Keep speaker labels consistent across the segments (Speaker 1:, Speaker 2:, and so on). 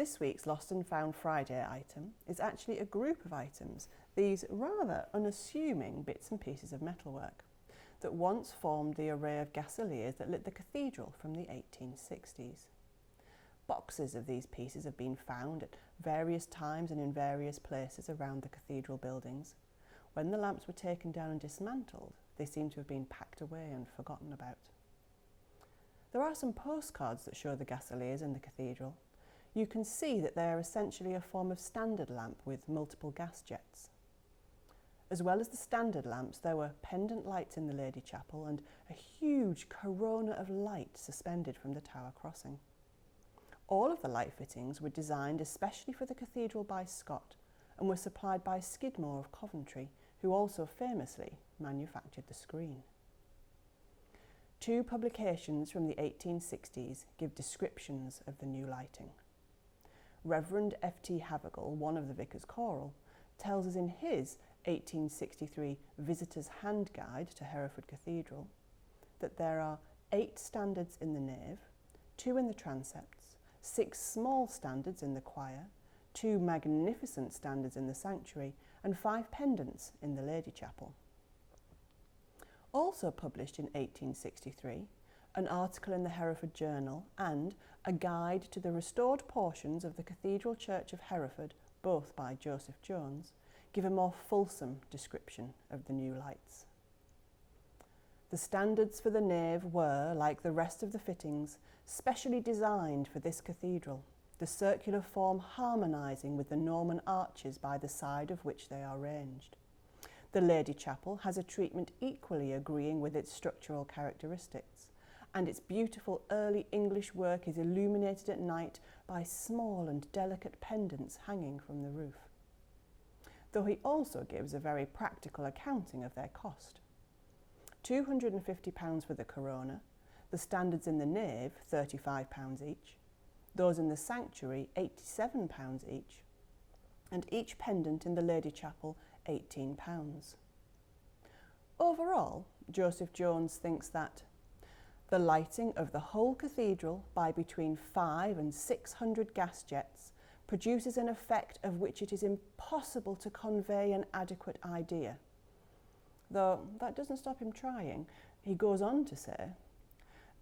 Speaker 1: This week's Lost and Found Friday item is actually a group of items, these rather unassuming bits and pieces of metalwork, that once formed the array of gasoliers that lit the cathedral from the 1860s. Boxes of these pieces have been found at various times and in various places around the cathedral buildings. When the lamps were taken down and dismantled, they seem to have been packed away and forgotten about. There are some postcards that show the gasoliers in the cathedral. You can see that they are essentially a form of standard lamp with multiple gas jets. As well as the standard lamps, there were pendant lights in the Lady Chapel and a huge corona of light suspended from the tower crossing. All of the light fittings were designed especially for the cathedral by Scott and were supplied by Skidmore of Coventry, who also famously manufactured the screen. Two publications from the 1860s give descriptions of the new lighting. Reverend F.T. Havergal, one of the Vicar's Choral, tells us in his 1863 Visitor's Hand Guide to Hereford Cathedral that there are 8 standards in the nave, 2 in the transepts, 6 small standards in the choir, 2 magnificent standards in the sanctuary, and 5 pendants in the Lady Chapel. Also published in 1863, an article in the Hereford Journal and a guide to the restored portions of the Cathedral Church of Hereford, both by Joseph Jones, give a more fulsome description of the new lights. The standards for the nave were, like the rest of the fittings, specially designed for this cathedral, the circular form harmonising with the Norman arches by the side of which they are ranged. The Lady Chapel has a treatment equally agreeing with its structural characteristics, and its beautiful early English work is illuminated at night by small and delicate pendants hanging from the roof. Though he also gives a very practical accounting of their cost. £250 for the corona, the standards in the nave £35 each, those in the sanctuary £87 each, and each pendant in the Lady Chapel £18. Overall, Joseph Jones thinks that the lighting of the whole cathedral by between 500 and 600 gas jets produces an effect of which it is impossible to convey an adequate idea. Though that doesn't stop him trying. He goes on to say,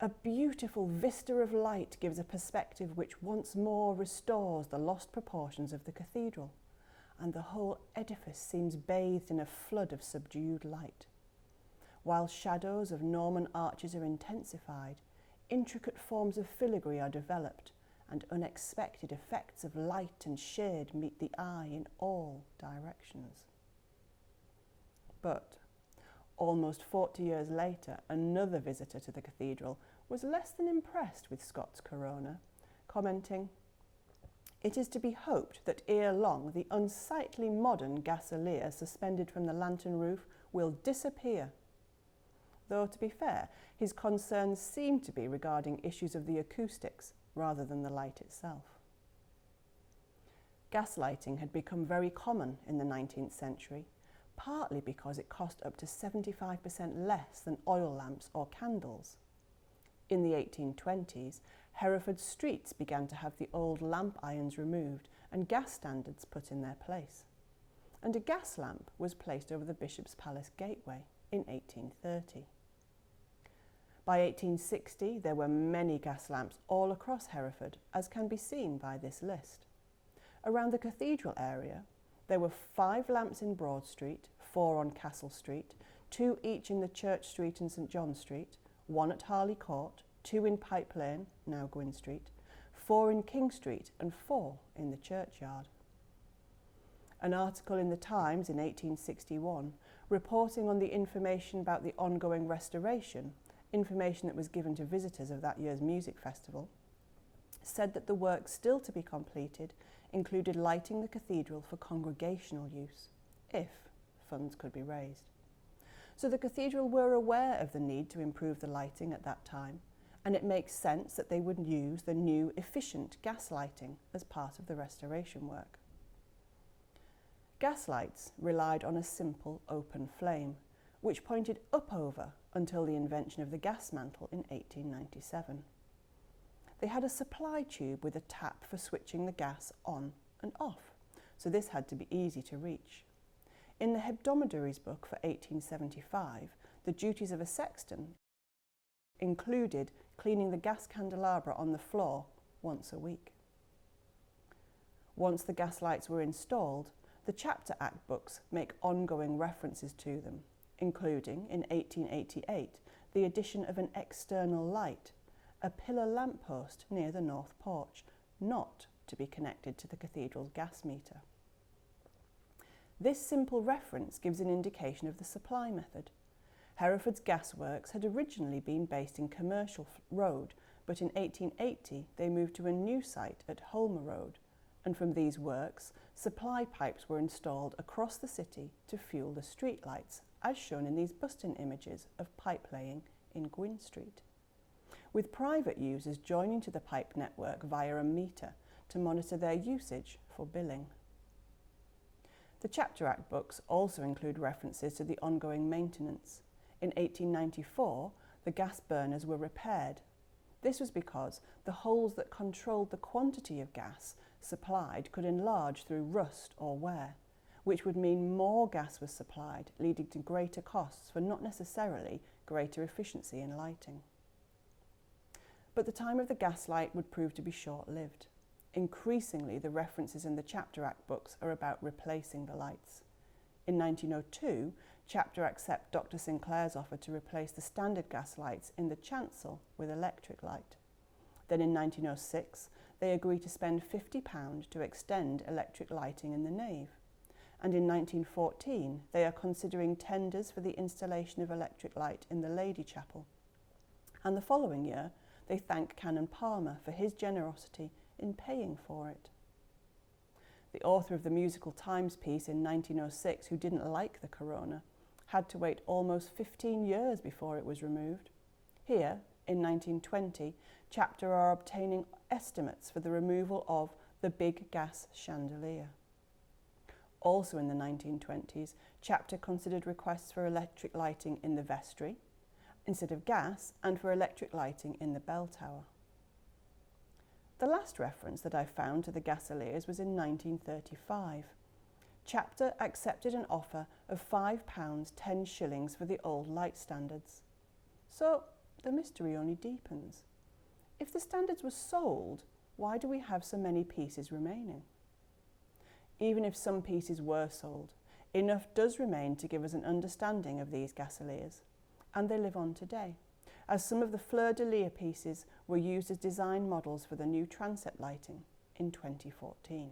Speaker 1: "A beautiful vista of light gives a perspective which once more restores the lost proportions of the cathedral, and the whole edifice seems bathed in a flood of subdued light. While shadows of Norman arches are intensified, intricate forms of filigree are developed, and unexpected effects of light and shade meet the eye in all directions." But almost 40 years later, another visitor to the cathedral was less than impressed with Scott's corona, commenting, "It is to be hoped that ere long the unsightly modern gasolier suspended from the lantern roof will disappear." Though, to be fair, his concerns seem to be regarding issues of the acoustics rather than the light itself. Gaslighting had become very common in the 19th century, partly because it cost up to 75% less than oil lamps or candles. In the 1820s, Hereford streets began to have the old lamp irons removed and gas standards put in their place. And a gas lamp was placed over the Bishop's Palace gateway in 1830. By 1860, there were many gas lamps all across Hereford, as can be seen by this list. Around the cathedral area, there were 5 lamps in Broad Street, 4 on Castle Street, 2 each in the Church Street and St John Street, 1 at Harley Court, 2 in Pipe Lane, now Gwyn Street, 4 in King Street and 4 in the churchyard. An article in the Times in 1861, reporting on the information about the ongoing restoration, information that was given to visitors of that year's music festival, said that the work still to be completed included lighting the cathedral for congregational use, if funds could be raised. So the cathedral were aware of the need to improve the lighting at that time, and it makes sense that they would use the new efficient gas lighting as part of the restoration work. Gas lights relied on a simple open flame, which pointed up over until the invention of the gas mantle in 1897. they had a supply tube with a tap for switching the gas on and off, so this had to be easy to reach. In the Hebdomadary's book for 1875, the duties of a sexton included cleaning the gas candelabra on the floor once a week. Once the gas lights were installed, the Chapter Act books make ongoing references to them, including, in 1888, the addition of an external light, a pillar lamppost near the north porch, not to be connected to the cathedral's gas meter. This simple reference gives an indication of the supply method. Hereford's gasworks had originally been based in Commercial Road, but in 1880 they moved to a new site at Holmer Road, and from these works, supply pipes were installed across the city to fuel the street lights, as shown in these bust-in images of pipe laying in Gwynn Street, with private users joining to the pipe network via a meter to monitor their usage for billing. The Chapter Act books also include references to the ongoing maintenance. In 1894, the gas burners were repaired. This was because the holes that controlled the quantity of gas supplied could enlarge through rust or wear, which would mean more gas was supplied, leading to greater costs for not necessarily greater efficiency in lighting. But the time of the gaslight would prove to be short-lived. Increasingly, the references in the Chapter Act books are about replacing the lights. In 1902, Chapter accept Dr. Sinclair's offer to replace the standard gas lights in the chancel with electric light. Then in 1906, they agree to spend £50 to extend electric lighting in the nave. And in 1914, they are considering tenders for the installation of electric light in the Lady Chapel. And the following year, they thank Canon Palmer for his generosity in paying for it. The author of the Musical Times piece in 1906, who didn't like the corona, had to wait almost 15 years before it was removed. Here, in 1920, Chapter are obtaining estimates for the removal of the big gas chandelier. Also in the 1920s, Chapter considered requests for electric lighting in the vestry instead of gas, and for electric lighting in the bell tower. The last reference that I found to the Gasoliers was in 1935. Chapter accepted an offer of £5 10 shillings for the old light standards. So the mystery only deepens. If the standards were sold, why do we have so many pieces remaining? Even if some pieces were sold, enough does remain to give us an understanding of these Gasoliers, and they live on today, as some of the fleur-de-lis pieces were used as design models for the new transept lighting in 2014.